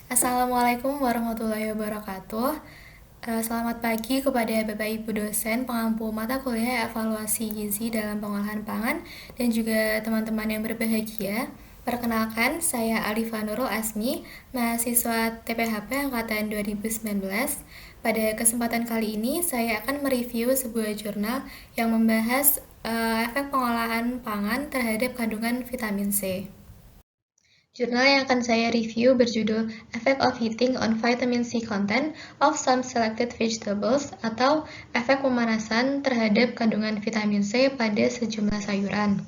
Assalamualaikum warahmatullahi wabarakatuh. Selamat pagi kepada Bapak Ibu dosen pengampu mata kuliah evaluasi gizi dalam pengolahan pangan dan juga teman-teman yang berbahagia. Perkenalkan, saya Alifa Nurul Asmi, mahasiswa TPHP angkatan 2019. Pada kesempatan kali ini, saya akan mereview sebuah jurnal yang membahas efek pengolahan pangan terhadap kandungan vitamin C. Jurnal yang akan saya review berjudul Effect of Heating on Vitamin C Content of Some Selected Vegetables atau efek pemanasan terhadap kandungan vitamin C pada sejumlah sayuran.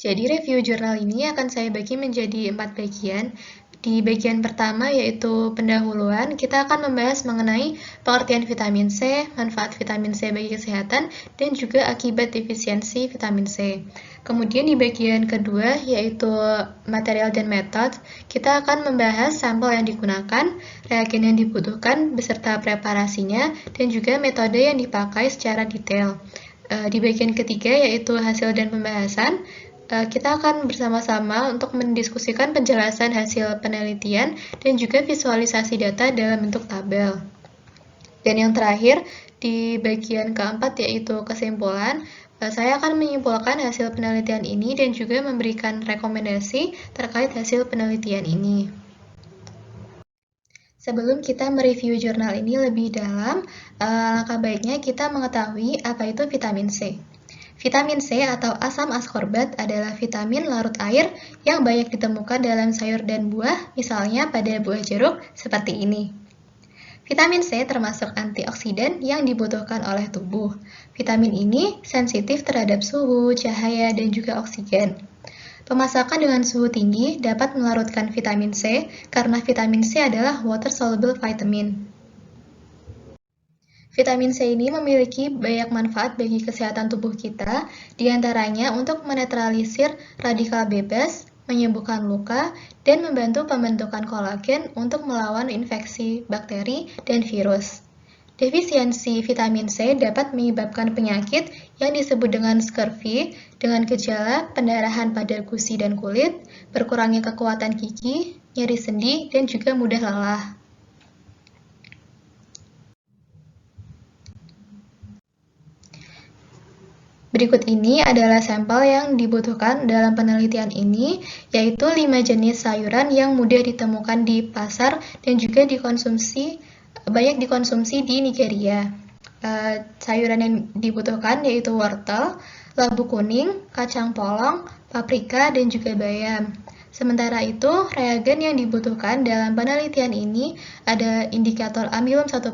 Jadi review jurnal ini akan saya bagi menjadi 4 bagian. Di bagian pertama yaitu pendahuluan, kita akan membahas mengenai pengertian vitamin C, manfaat vitamin C bagi kesehatan, dan juga akibat defisiensi vitamin C. Kemudian di bagian kedua yaitu material dan metode, kita akan membahas sampel yang digunakan, reagen yang dibutuhkan beserta preparasinya, dan juga metode yang dipakai secara detail. Di bagian ketiga yaitu hasil dan pembahasan, kita akan bersama-sama untuk mendiskusikan penjelasan hasil penelitian dan juga visualisasi data dalam bentuk tabel. Dan yang terakhir, di bagian keempat yaitu kesimpulan, saya akan menyimpulkan hasil penelitian ini dan juga memberikan rekomendasi terkait hasil penelitian ini. Sebelum kita mereview jurnal ini lebih dalam, langkah baiknya kita mengetahui apa itu vitamin C. Vitamin C atau asam askorbat adalah vitamin larut air yang banyak ditemukan dalam sayur dan buah, misalnya pada buah jeruk seperti ini. Vitamin C termasuk antioksidan yang dibutuhkan oleh tubuh. Vitamin ini sensitif terhadap suhu, cahaya, dan juga oksigen. Pemasakan dengan suhu tinggi dapat melarutkan vitamin C karena vitamin C adalah water-soluble vitamin. Vitamin C ini memiliki banyak manfaat bagi kesehatan tubuh kita, diantaranya untuk menetralisir radikal bebas, menyembuhkan luka, dan membantu pembentukan kolagen untuk melawan infeksi bakteri dan virus. Defisiensi vitamin C dapat menyebabkan penyakit yang disebut dengan scurvy dengan gejala pendarahan pada gusi dan kulit, berkurangnya kekuatan gigi, nyeri sendi, dan juga mudah lelah. Berikut ini adalah sampel yang dibutuhkan dalam penelitian ini, yaitu 5 jenis sayuran yang mudah ditemukan di pasar dan juga banyak dikonsumsi di Nigeria. Sayuran yang dibutuhkan yaitu wortel, labu kuning, kacang polong, paprika, dan juga bayam. Sementara itu, reagen yang dibutuhkan dalam penelitian ini ada indikator amilum 1%,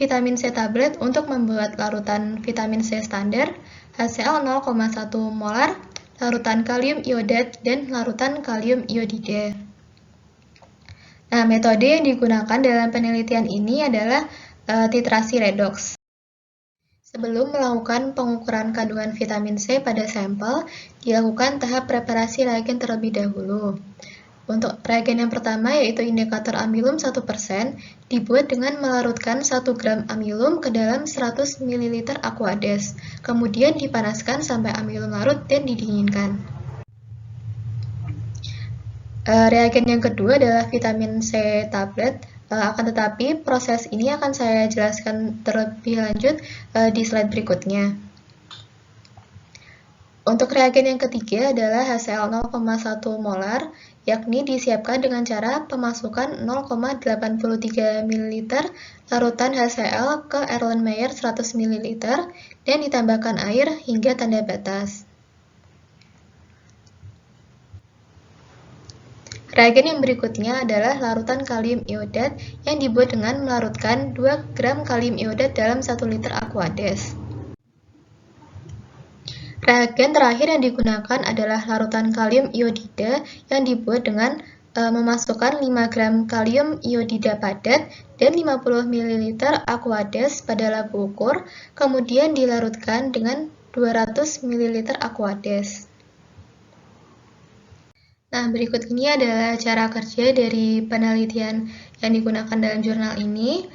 vitamin C tablet untuk membuat larutan vitamin C standar, HCl 0,1 molar, larutan kalium iodat, dan larutan kalium iodida. Nah, metode yang digunakan dalam penelitian ini adalah titrasi redox. Sebelum melakukan pengukuran kandungan vitamin C pada sampel, dilakukan tahap preparasi reagen terlebih dahulu. Untuk reagen yang pertama yaitu indikator amilum 1%, dibuat dengan melarutkan 1 gram amilum ke dalam 100 ml Aquades, kemudian dipanaskan sampai amilum larut dan didinginkan. Reagen yang kedua adalah vitamin C tablet, akan tetapi proses ini akan saya jelaskan terlebih lanjut di slide berikutnya. Untuk reagen yang ketiga adalah HCl 0,1 molar, yakni disiapkan dengan cara pemasukan 0,83 ml larutan HCl ke Erlenmeyer 100 ml dan ditambahkan air hingga tanda batas. Reagen yang berikutnya adalah larutan kalium iodat yang dibuat dengan melarutkan 2 gram kalium iodat dalam 1 liter Aquades. Reagen terakhir yang digunakan adalah larutan kalium iodida yang dibuat dengan memasukkan 5 gram kalium iodida padat dan 50 ml Aquades pada labu ukur, kemudian dilarutkan dengan 200 ml Aquades. Nah, berikut ini adalah cara kerja dari penelitian yang digunakan dalam jurnal ini.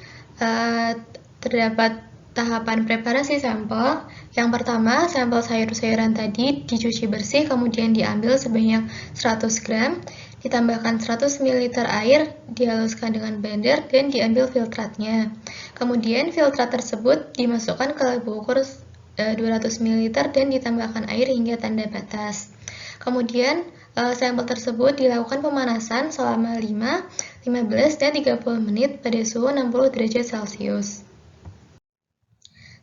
Terdapat tahapan preparasi sampel. Yang pertama, sampel sayur-sayuran tadi dicuci bersih, kemudian diambil sebanyak 100 gram, ditambahkan 100 ml air, dihaluskan dengan blender, dan diambil filtratnya. Kemudian filtrat tersebut dimasukkan ke labu ukur 200 ml dan ditambahkan air hingga tanda batas. Kemudian sampel tersebut dilakukan pemanasan selama 5, 15, dan 30 menit pada suhu 60 derajat Celcius.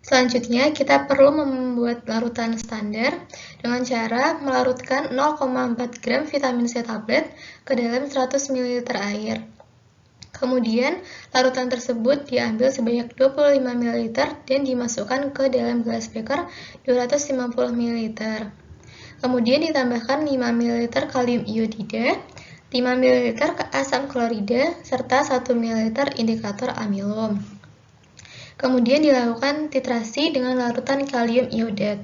Selanjutnya, kita perlu membuat larutan standar dengan cara melarutkan 0,4 gram vitamin C tablet ke dalam 100 ml air. Kemudian, larutan tersebut diambil sebanyak 25 ml dan dimasukkan ke dalam gelas beker 250 ml. Kemudian ditambahkan 5 ml kalium iodida, 5 ml asam klorida, serta 1 ml indikator amilum. Kemudian dilakukan titrasi dengan larutan kalium iodat.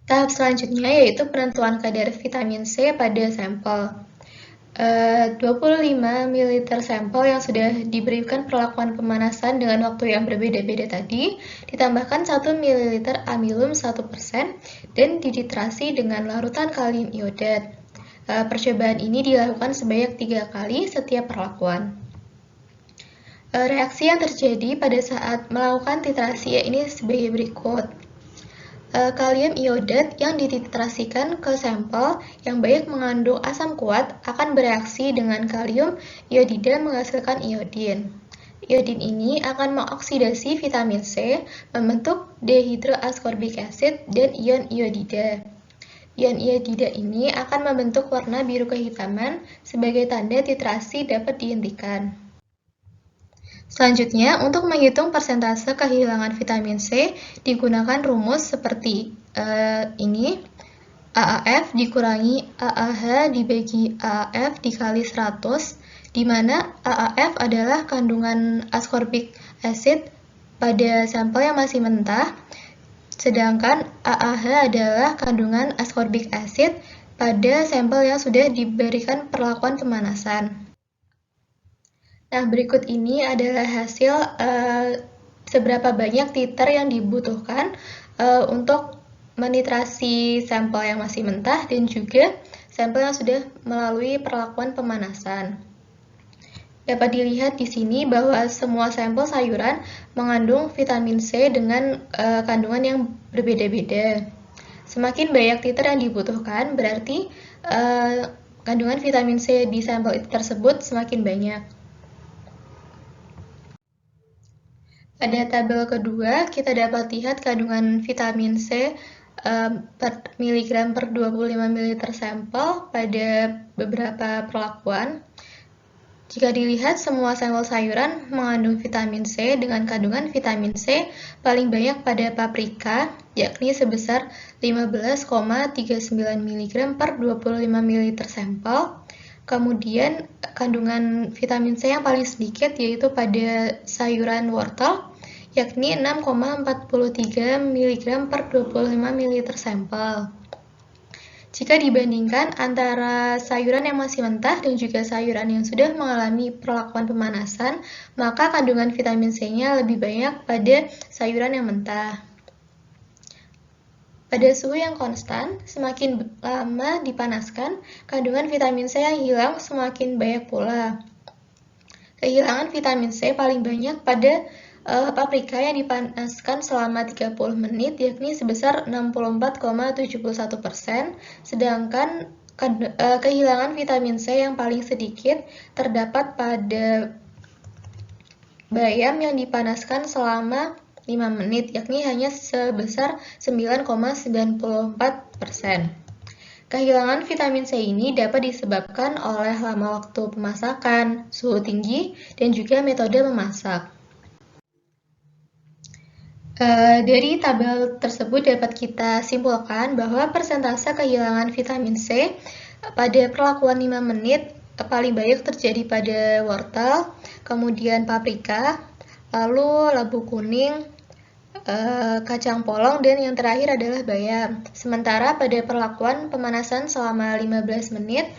Tahap selanjutnya yaitu penentuan kadar vitamin C pada sampel. 25 ml sampel yang sudah diberikan perlakuan pemanasan dengan waktu yang berbeda-beda tadi, ditambahkan 1 ml amilum 1% dan dititrasi dengan larutan kalium iodat. Percobaan ini dilakukan sebanyak 3 kali setiap perlakuan. Reaksi yang terjadi pada saat melakukan titrasi ini sebagai berikut. Kalium iodat yang dititrasikan ke sampel yang baik mengandung asam kuat akan bereaksi dengan kalium iodida menghasilkan iodin. Iodin ini akan mengoksidasi vitamin C membentuk dehydroascorbic acid dan ion iodida. Ion iodida ini akan membentuk warna biru kehitaman sebagai tanda titrasi dapat dihentikan. Selanjutnya, untuk menghitung persentase kehilangan vitamin C, digunakan rumus seperti ini. AAF dikurangi AAH dibagi AAF dikali 100, di mana AAF adalah kandungan ascorbic acid pada sampel yang masih mentah, sedangkan AAH adalah kandungan ascorbic acid pada sampel yang sudah diberikan perlakuan pemanasan. Nah, berikut ini adalah hasil seberapa banyak titer yang dibutuhkan untuk menitrasi sampel yang masih mentah dan juga sampel yang sudah melalui perlakuan pemanasan. Dapat dilihat di sini bahwa semua sampel sayuran mengandung vitamin C dengan kandungan yang berbeda-beda. Semakin banyak titer yang dibutuhkan, berarti kandungan vitamin C di sampel tersebut semakin banyak. Pada tabel kedua, kita dapat lihat kandungan vitamin C per miligram per 25 ml sampel pada beberapa perlakuan. Jika dilihat, semua sampel sayuran mengandung vitamin C dengan kandungan vitamin C paling banyak pada paprika, yakni sebesar 15,39 mg per 25 ml sampel. Kemudian kandungan vitamin C yang paling sedikit yaitu pada sayuran wortel, yakni 6,43 mg per 25 ml sampel. Jika dibandingkan antara sayuran yang masih mentah dan juga sayuran yang sudah mengalami perlakuan pemanasan, maka kandungan vitamin C-nya lebih banyak pada sayuran yang mentah. Pada suhu yang konstan, semakin lama dipanaskan, kandungan vitamin C yang hilang semakin banyak pula. Kehilangan vitamin C paling banyak pada paprika yang dipanaskan selama 30 menit, yakni sebesar 64,71%, sedangkan kehilangan vitamin C yang paling sedikit terdapat pada bayam yang dipanaskan selama 5 menit, yakni hanya sebesar 9,94%. Kehilangan vitamin C ini dapat disebabkan oleh lama waktu pemasakan, suhu tinggi, dan juga metode memasak. Dari tabel tersebut dapat kita simpulkan bahwa persentase kehilangan vitamin C pada perlakuan 5 menit paling banyak terjadi pada wortel, kemudian paprika, lalu labu kuning, kacang polong, dan yang terakhir adalah bayam. Sementara pada perlakuan pemanasan selama 15 menit,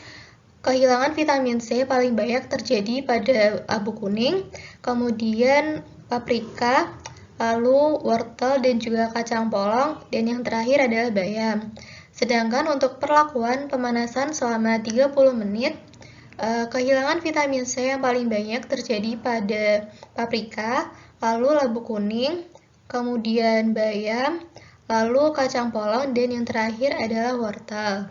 kehilangan vitamin C paling banyak terjadi pada labu kuning, kemudian paprika, lalu wortel dan juga kacang polong, dan yang terakhir adalah bayam. Sedangkan untuk perlakuan pemanasan selama 30 menit, kehilangan vitamin C yang paling banyak terjadi pada paprika, lalu labu kuning, kemudian bayam, lalu kacang polong, dan yang terakhir adalah wortel.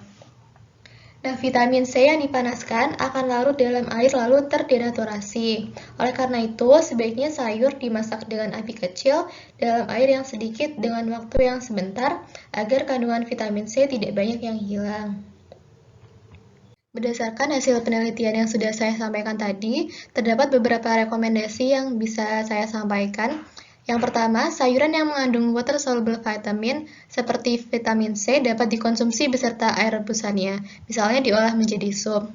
Nah, vitamin C yang dipanaskan akan larut dalam air lalu terdenaturasi. Oleh karena itu, sebaiknya sayur dimasak dengan api kecil dalam air yang sedikit dengan waktu yang sebentar agar kandungan vitamin C tidak banyak yang hilang. Berdasarkan hasil penelitian yang sudah saya sampaikan tadi, terdapat beberapa rekomendasi yang bisa saya sampaikan. Yang pertama, sayuran yang mengandung water soluble vitamin seperti vitamin C dapat dikonsumsi beserta air rebusannya, misalnya diolah menjadi sup.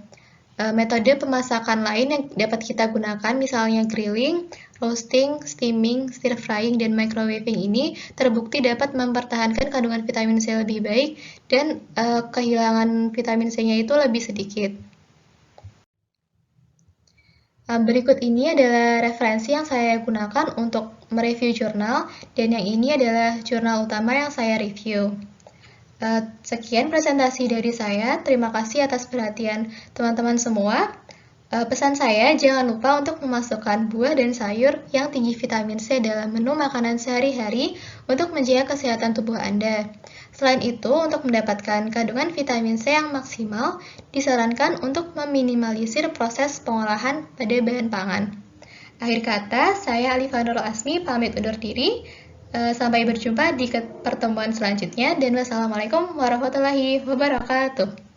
Metode pemasakan lain yang dapat kita gunakan misalnya grilling, roasting, steaming, stir frying, dan microwaving ini terbukti dapat mempertahankan kandungan vitamin C lebih baik dan kehilangan vitamin C-nya itu lebih sedikit. Berikut ini adalah referensi yang saya gunakan untuk mereview jurnal, dan yang ini adalah jurnal utama yang saya review. Sekian presentasi dari saya. Terima kasih atas perhatian teman-teman semua. Pesan saya, jangan lupa untuk memasukkan buah dan sayur yang tinggi vitamin C dalam menu makanan sehari-hari untuk menjaga kesehatan tubuh Anda. Selain itu, untuk mendapatkan kandungan vitamin C yang maksimal, disarankan untuk meminimalisir proses pengolahan pada bahan pangan. Akhir kata, saya Alifa Nurul Asmi pamit undur diri. Sampai berjumpa di pertemuan selanjutnya dan wassalamualaikum warahmatullahi wabarakatuh.